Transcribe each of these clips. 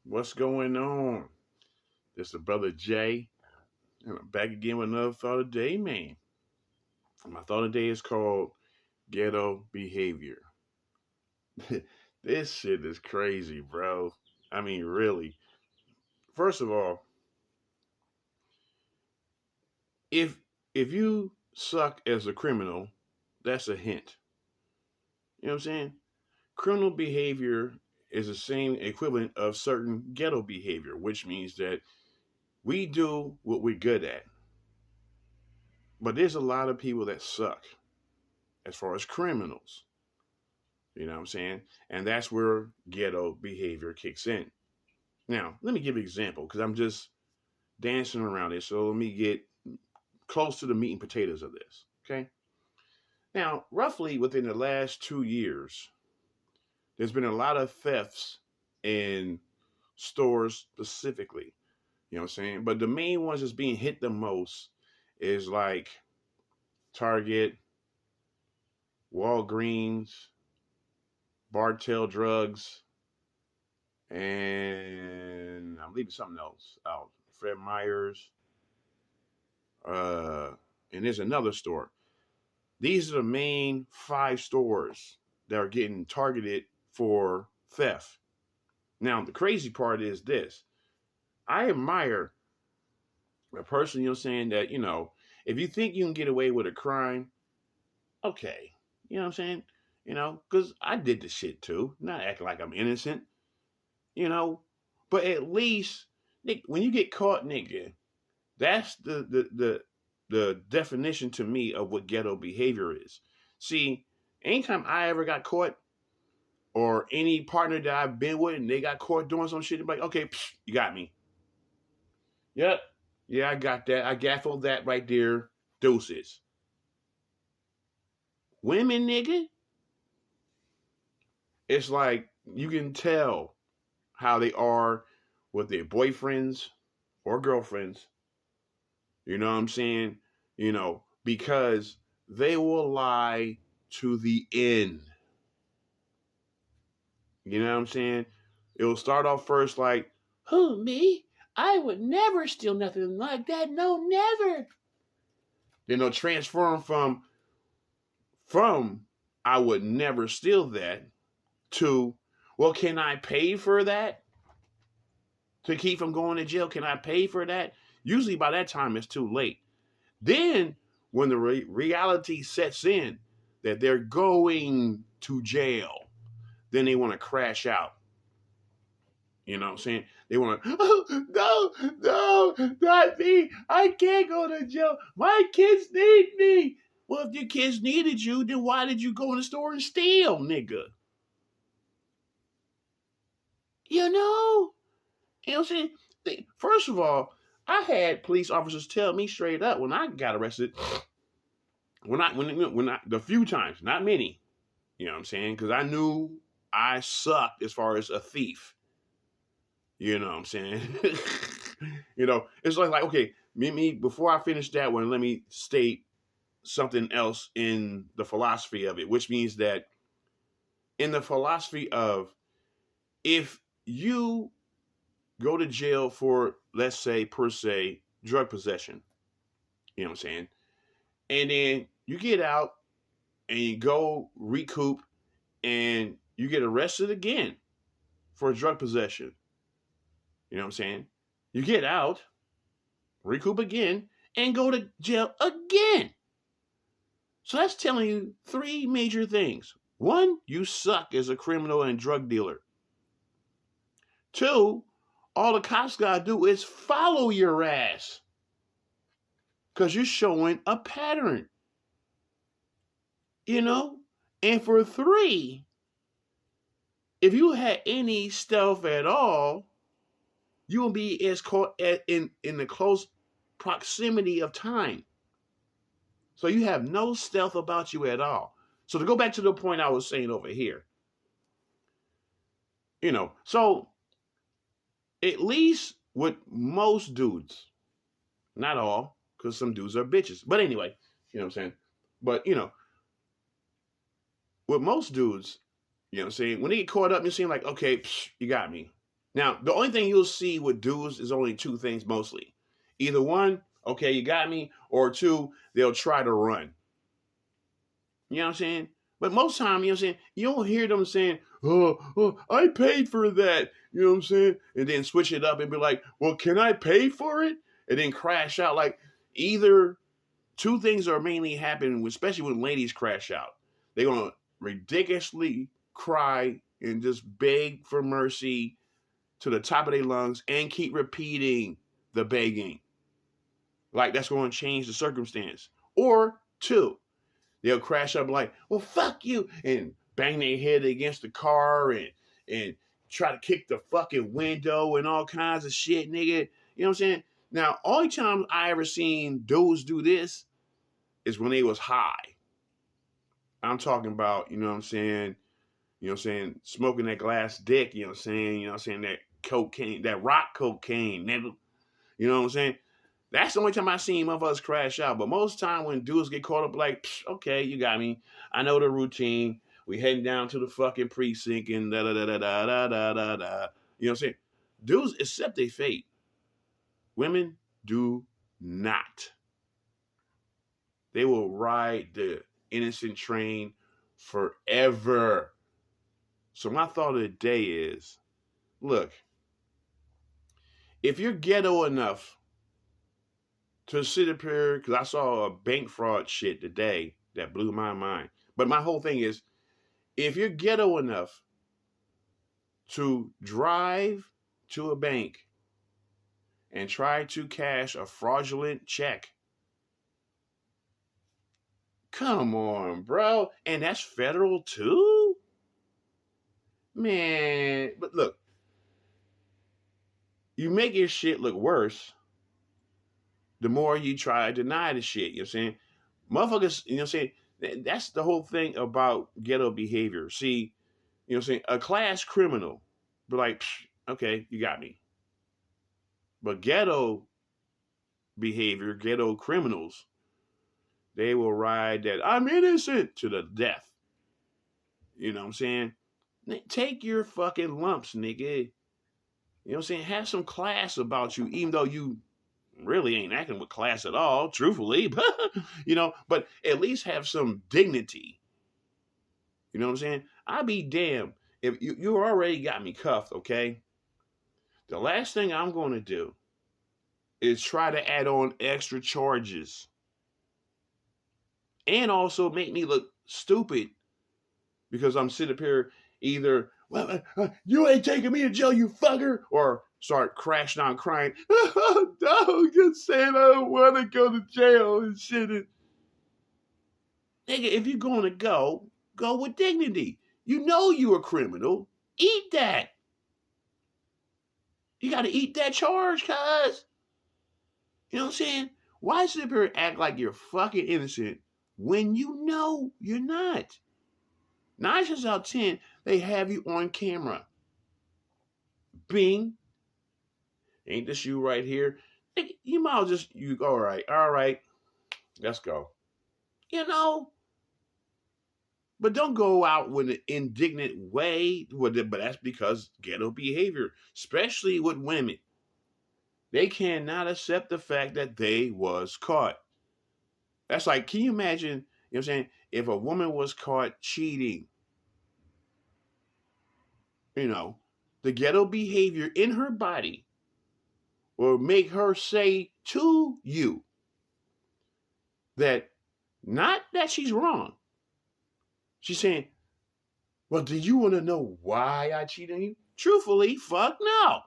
What's going on? This is brother Jay, and I'm back again with another thought of the day, man. My thought of the day is called Ghetto Behavior. This shit is crazy, bro. I mean, really. First of all, if if you suck as a criminal, that's a hint. You know what I'm saying? Criminal behavior is the same equivalent of certain ghetto behavior, which means that we do what we're good at. But there's a lot of people that suck as far as criminals. You know what I'm saying? And that's where ghetto behavior kicks in. Now, let me give you an example because I'm just dancing around it. So let me get close to the meat and potatoes of this. Okay. Now, roughly within the last 2 years, there's been a lot of thefts in stores specifically. You know what I'm saying? But the main ones that's being hit the most is like Target, Walgreens, Bartell Drugs, and I'm leaving something else out. Fred Meyer's, uh, and there's another store. These are the main five stores that are getting targeted for theft. Now, the crazy part is this. I admire a person, you know, saying that, if you think you can get away with a crime, okay. You know what I'm saying? Because I did the shit too. Not acting like I'm innocent, you know. But at least, when you get caught, nigga, that's the definition to me of what ghetto behavior is. See, anytime I ever got caught, or any partner that I've been with, and they got caught doing some shit, they're like, okay, you got me. Yep, yeah, I got that. I gaffled that right there. Doses. Women, nigga, it's like you can tell how they are with their boyfriends or girlfriends. You know what I'm saying? Because they will lie to the end. You know what I'm saying? It will start off first like, who, me? I would never steal nothing like that. No, never. Then they'll transform from I would never steal that to, well, can I pay for that? To keep from going to jail, can I pay for that? Usually by that time it's too late. Then when the reality sets in that they're going to jail, then they want to crash out. You know what I'm saying? They want to, oh, no, not me. I can't go to jail. My kids need me. Well, if your kids needed you, then why did you go in the store and steal, nigga? You know? You know what I'm saying? First of all, I had police officers tell me straight up when I got arrested, the few times, not many, you know what I'm saying? Because I knew I sucked as far as a thief. You know what I'm saying? It's like, okay, me, before I finish that one, let me state something else in the philosophy of it, which means that in the philosophy of if you go to jail for, let's say, per se, drug possession, you know what I'm saying? And then you get out and you go recoup and you get arrested again for drug possession. You know what I'm saying? You get out, recoup again, and go to jail again. So that's telling you three major things. One, you suck as a criminal and drug dealer. Two, all the cops gotta do is follow your ass. Because you're showing a pattern. And for three, if you had any stealth at all, you will be as caught in the close proximity of time. So you have no stealth about you at all. So to go back to the point I was saying over here, so at least with most dudes, not all, because some dudes are bitches. But anyway, you know what I'm saying? But, with most dudes, you know what I'm saying? When they get caught up, you seem like, okay, you got me. Now, the only thing you'll see with dudes is only two things mostly. Either one, okay, you got me, or two, they'll try to run. You know what I'm saying? But most time, you know what I'm saying, you don't hear them saying, oh, I paid for that. You know what I'm saying? And then switch it up and be like, well, can I pay for it? And then crash out. Like, either two things are mainly happening, especially when ladies crash out. They're going to ridiculously cry and just beg for mercy to the top of their lungs and keep repeating the begging. Like that's going to change the circumstance. Or two, they'll crash up like, well, fuck you, and bang their head against the car and try to kick the fucking window and all kinds of shit, nigga. You know what I'm saying? Now, only time I ever seen dudes do this is when they was high. I'm talking about, you know what I'm saying, smoking that glass dick, you know what I'm saying, that cocaine, that rock cocaine, nigga. You know what I'm saying? That's the only time I seen motherfuckers crash out. But most time when dudes get caught up, like, okay, you got me. I know the routine. We heading down to the fucking precinct and da da da da da da da da da. You know what I'm saying? Dudes accept their fate. Women do not. They will ride the innocent train forever. So my thought of the day is, look, if you're ghetto enough to sit up here, because I saw a bank fraud shit today that blew my mind. But my whole thing is, if you're ghetto enough to drive to a bank and try to cash a fraudulent check, come on, bro. And that's federal too? Man, but look, you make your shit look worse the more you try to deny the shit. You know what I'm saying? Motherfuckers, you know what I'm saying? That's the whole thing about ghetto behavior. See, you know what I'm saying? A class criminal, be like, okay, you got me. But ghetto behavior, ghetto criminals, they will ride that I'm innocent to the death. You know what I'm saying? Take your fucking lumps, nigga. You know what I'm saying? Have some class about you, even though you really ain't acting with class at all, truthfully. But at least have some dignity. You know what I'm saying? I'd be damned if you already got me cuffed, okay? The last thing I'm going to do is try to add on extra charges and also make me look stupid because I'm sitting up here either, well, you ain't taking me to jail, you fucker, or start crashing out crying. No, just saying I don't want to go to jail and shit. Nigga, if you're going to go with dignity. You know you're a criminal. Eat that. You got to eat that charge, cuz. You know what I'm saying? Why sit up here and act like you're fucking innocent when you know you're not? 9 times out of 10, they have you on camera. Bing. Ain't this you right here? You might as well just, all right, let's go. You know? But don't go out with an indignant way, but that's because ghetto behavior, especially with women. They cannot accept the fact that they was caught. That's like, can you imagine, you know what I'm saying, if a woman was caught cheating, the ghetto behavior in her body will make her say to you that, not that she's wrong. She's saying, well, do you want to know why I cheated on you? Truthfully, fuck no.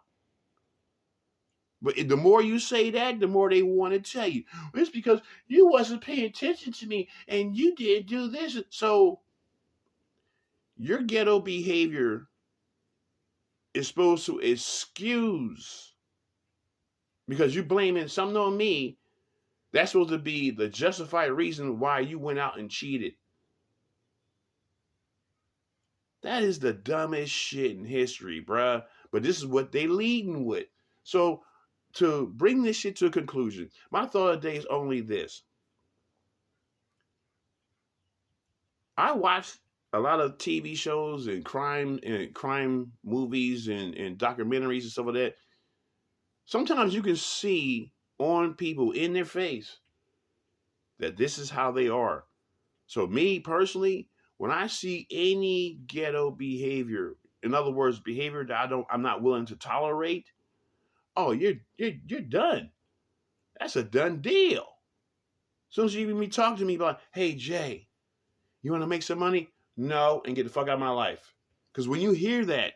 But the more you say that, the more they want to tell you. It's because you wasn't paying attention to me and you did do this. So your ghetto behavior is supposed to excuse, because you blaming something on me. That's supposed to be the justified reason why you went out and cheated. That is the dumbest shit in history, bruh. But this is what they leading with. So to bring this shit to a conclusion, my thought of the day is only this. I watched a lot of TV shows and crime movies and documentaries and stuff like that, sometimes you can see on people in their face that this is how they are. So me personally, when I see any ghetto behavior, in other words, behavior that I'm not willing to tolerate, oh, you're done. That's a done deal. As soon as you even me talk to me about, hey Jay, you want to make some money? No, and get the fuck out of my life. Because when you hear that,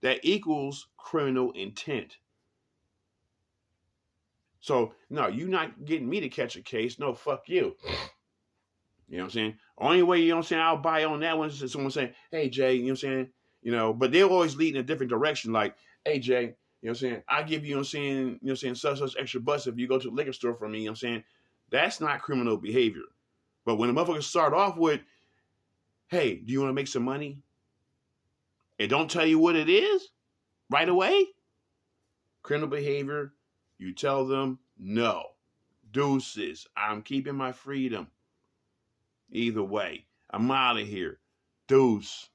that equals criminal intent. So no, you're not getting me to catch a case. No, fuck you. You know what I'm saying? Only way, you know what I'm saying, I'll buy on that one is someone saying, hey Jay, you know what I'm saying? You know, but they'll always lead in a different direction. Like, hey Jay, you know what I'm saying? I give you, you know what I'm saying, you know what I'm saying, such extra bucks if you go to the liquor store for me, you know what I'm saying? That's not criminal behavior. But when the motherfuckers start off with, hey, do you want to make some money? And don't tell you what it is right away, criminal behavior, you tell them no. Deuces. I'm keeping my freedom. Either way, I'm out of here. Deuce.